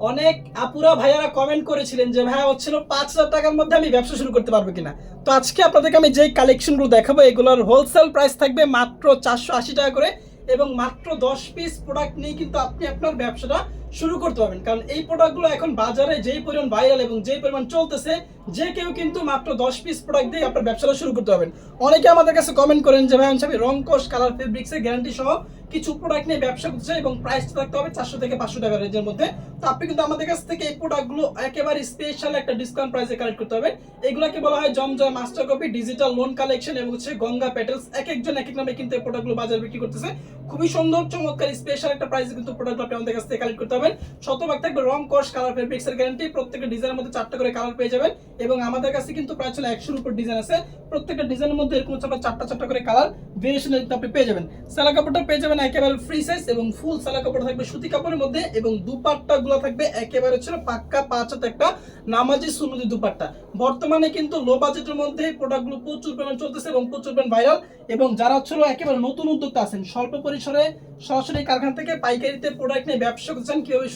অনেক আপুরা ভাইয়ারা কমেন্ট করেছিলেন যে ভাইয়া হচ্ছিল 5,000 টাকার মধ্যে আমি ব্যবসা শুরু করতে পারবো কিনা। তো আজকে আপনাদেরকে আমি যেই কালেকশনগুলো দেখাবো এগুলোর হোলসেল প্রাইস থাকবে মাত্র 480 টাকা করে, এবং মাত্র 10 পিস প্রোডাক্ট নিয়ে কিন্তু আপনি আপনার ব্যবসাটা শুরু করতে পারবেন। কারণ এই প্রোডাক্টগুলো এখন বাজারে যেই পরিমাণ ভাইরাল এবং যেই পরিমাণ চলতেছে, যে কেউ কিন্তু মাত্র 10 পিস প্রোডাক্ট দিয়ে আপনার ব্যবসাটা শুরু করতে পারবেন। অনেকে আমাদের কাছে কমেন্ট করেন যে ভাই আমি রং কস কালার ফেব্রিক্সের গ্যারান্টি সহ কিছু প্রোডাক্ট নিয়ে ব্যবসা করতে চাই এবং প্রাইসটা থাকতে হবে 400 থেকে 500 টাকা রেঞ্জের মধ্যে। তো আপনি কিন্তু আমাদের কাছ থেকে এই প্রোডাক্টগুলো একেবারে স্পেশাল একটা ডিসকাউন্ট প্রাইসে কালেক্ট করতে হবে। এগুলোকে বলা হয় জমজম master copy digital loan collection এবং হচ্ছে গঙ্গা পেটেলস। এক একজন এক এক নামে কিন্তু এই প্রোডাক্টগুলো বাজারে বিক্রি করতেছে। খুবই সুন্দর চমৎকার স্পেশাল একটা প্রাইসে কিন্তু প্রোডাক্ট আপনি আমাদের কাছ থেকে কালেক্ট করতে পারবেন। শতভাগ থাকবে রং কস কালার ফেব্রিক্সের গ্যারান্টি। প্রত্যেকটা ডিজাইনের মধ্যে 4টা করে কালার পেয়ে যাবেন এবং আমাদের কাছে কিন্তু প্রায় 100-এর উপর ডিজাইন আছে। প্রত্যেকটা ডিজাইনের মধ্যে এরকম হচ্ছে আপনার 4টা করে কালার ভেরিয়েশন আপনি পেয়ে যাবেন। সালা কাপড়টা পেয়ে যাবেন একেবারে ফ্রি সাইজ এবং ফুল সালা কাপড় থাকবে সুতি কাপড়ের মধ্যে এবং দুপাট্টাগুলো থাকবে একেবারে ছিল পাক্কা 5 হাত একটা নামাজি সুন্নতি দুপাট্টা। বর্তমানে কিন্তু লো বাজেটের মধ্যে প্রোডাক্টগুলো প্রচুর পরিমাণ চলতেছে এবং প্রচুর পরিমাণ ভাইরাল। এবং যারা ছিল একেবারে নতুন উদ্যোক্তা আছেন, স্বল্প পরিসরে সরাসরি কারখানা থেকে পাইকারিতে প্রোডাক্ট নিয়ে ব্যবসা করছেন, কিভাবে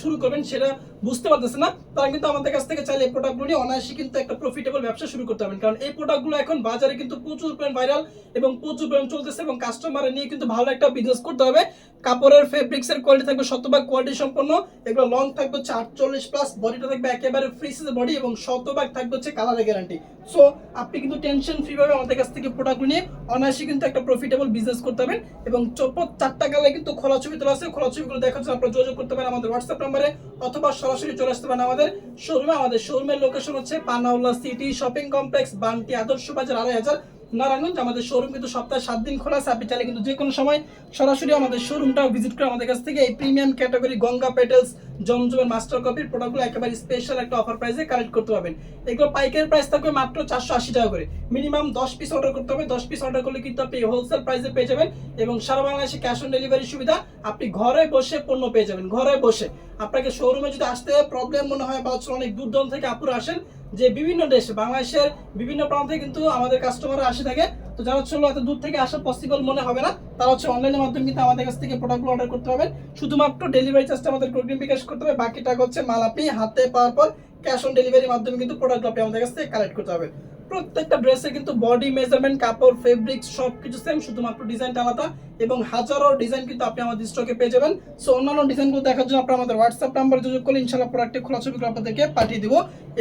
শুরু করবেন সেটা বুঝতে পারতেছে না, তারা কিন্তু আমাদের কাছ থেকে চাইলে এই প্রোডাক্টগুলো নিয়ে অনায়াসে কিন্তু একটা প্রফিটেবল ব্যবসা শুরু করতে পারবেন। কারণ এই প্রোডাক্টগুলো এখন বাজারে কিন্তু প্রচুর পরিমাণ ভাইরাল এবং প্রচুর পরিমাণ চলতেছে এবং কাস্টমার নিয়ে কিন্তু ভালো একটা বিজনেস করতে হবে। কাপড়ের ফেব্রিক্সের কোয়ালিটি থাকবে শতভাগ কোয়ালিটি সম্পন্ন। এগুলো লং থাকবে হচ্ছে 48 প্লাস, বডিটা থাকবে একেবারে ফ্রি সাইজের বডি এবং শতভাগ থাকবে হচ্ছে কালারের গ্যারান্টি। সো আপনি কিন্তু টেনশন ফ্রি ভাবে আমাদের কাছ থেকে প্রোডাক্টগুলো নিয়ে অনায়াসে কিন্তু একটা প্রফিটেবল বিজনেস করতে পারবেন। এবং 4টা কালারে কিন্তু খোলা ছবি তোলা আছে। খোলা ছবিগুলো দেখার জন্য আপনারা যোগাযোগ করতে পারেন আমাদের হোয়াটসঅ্যাপ নাম্বারে অথবা সরাসরি চলে আসতে পারেন আমাদের শোরুমে। আমাদের শোরুমের লোকেশন হচ্ছে Panaullah city shopping complex, Bunty আদর্শ বাজার 2,500 নারায়ণগঞ্জ। আমাদের শোরুম কিন্তু সপ্তাহে 7 দিন খোলা আছে। আপনি চাইলে কিন্তু যে কোনো সময় সরাসরি আমাদের শোরুমটাও ভিজিট করে আমাদের কাছ থেকে এই প্রিমিয়াম ক্যাটাগরি গঙ্গা পেটেলস জমজমের মাস্টার কপির প্রোডাক্টগুলো একেবারে স্পেশাল একটা অফার প্রাইসে কালেক্ট করতে পারবেন। এগুলো পাইকারি প্রাইস থাকবে মাত্র 480 টাকা করে। মিনিমাম 10 পিস অর্ডার করতে হবে। 10 পিস অর্ডার করলে কিন্তু আপনি হোলসেল প্রাইসে পেয়ে যাবেন এবং সারা বাংলাদেশে ক্যাশ অন ডেলিভারি সুবিধা। আপনি ঘরে বসে পণ্য পেয়ে যাবেন, ঘরে বসে। আপনাকে শোরুমে যদি আসতে প্রবলেম মনে হয় বা অনেক দূর দূরান্ত থেকে আপুরা আসেন, যে বিভিন্ন দেশে বাংলাদেশের বিভিন্ন প্রান্তে কিন্তু আমাদের কাস্টমাররা আসে থাকে। তো যারা হচ্ছে এত দূর থেকে আসা পসিবল মনে হবে না, তারা হচ্ছে অনলাইনের মাধ্যমে কিন্তু আমাদের কাছ থেকে প্রোডাক্টগুলো অর্ডার করতে পারবেন। শুধুমাত্র ডেলিভারি চার্জটা আমাদের অগ্রিম বিকাশ করতে হবে, বাকি টাকা হচ্ছে মাল আপনি হাতে পাওয়ার পর ক্যাশ অন ডেলিভারির মাধ্যমে কিন্তু প্রোডাক্টগুলো আপনি আমাদের কাছ থেকে কালেক্ট করতে পারবেন। প্রত্যেকটা ড্রেসে কিন্তু বডি মেজারমেন্ট, কাপড়, ফেব্রিক্স সবকিছু সেম, শুধুমাত্র ডিজাইনটা আলাদা এবং হাজারো ডিজাইন কিন্তু আপনি আমাদের স্টকে পেয়ে যাবেন। সো অন্যান্য ডিজাইনগুলো দেখার জন্য আপনারা আমাদের হোয়াটসঅ্যাপ নাম্বারে যোগাযোগ করলে ইনশাআল্লাহ প্রোডাক্টের খোলা ছবিগুলো আপনাদেরকে পাঠিয়ে দিব।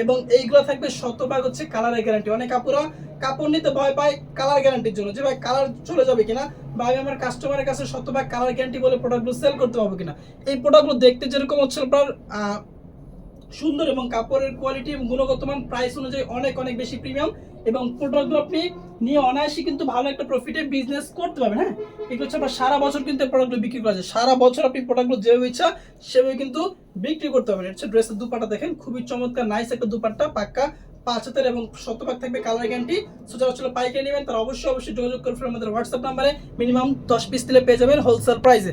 এবং এইগুলো থাকবে শতভাগ হচ্ছে কালারের গ্যারান্টি। অনেক আপুরা কাপড় নিতে ভয় পায় কালার গ্যারান্টির জন্য, যে ভাই কালার চলে যাবে কিনা বা আমি আমার কাস্টমারের কাছে শতভাগ কালার গ্যারান্টি বলে প্রোডাক্টগুলো সেল করতে পারবো কিনা। এই প্রোডাক্টগুলো দেখতে যেরকম হচ্ছে আপনার সুন্দর এবং কাপড়ের কোয়ালিটি এবং গুণগত মান প্রাইস অনুযায়ী অনেক অনেক বেশি প্রিমিয়াম এবং প্রোডাক্টগুলো আপনি নিয়ে অনায়াসে কিন্তু ভালো একটা প্রফিটে বিজনেস করতে পারবেন। হ্যাঁ, এগুলো হচ্ছে আপনার সারা বছর কিন্তু প্রোডাক্টগুলো বিক্রি করা যায়। সারা বছর আপনি প্রোডাক্টগুলো যেভাবে ইচ্ছা সেভাবে কিন্তু বিক্রি করতে পারবেন। হচ্ছে ড্রেসের দুপাট্টা দেখেন, খুবই চমৎকার নাইস একটা দুপাট্টা, পাক্কা 5 হাতের এবং শতভাগ থাকবে কালার গ্যারান্টি। সো যারা হচ্ছে পাইকারি নেবেন তারা অবশ্যই যোগাযোগ করবেন আমাদের হোয়াটসঅ্যাপ নাম্বারে। মিনিমাম 10 পিস দিলে পেয়ে যাবেন হোলসেল প্রাইসে।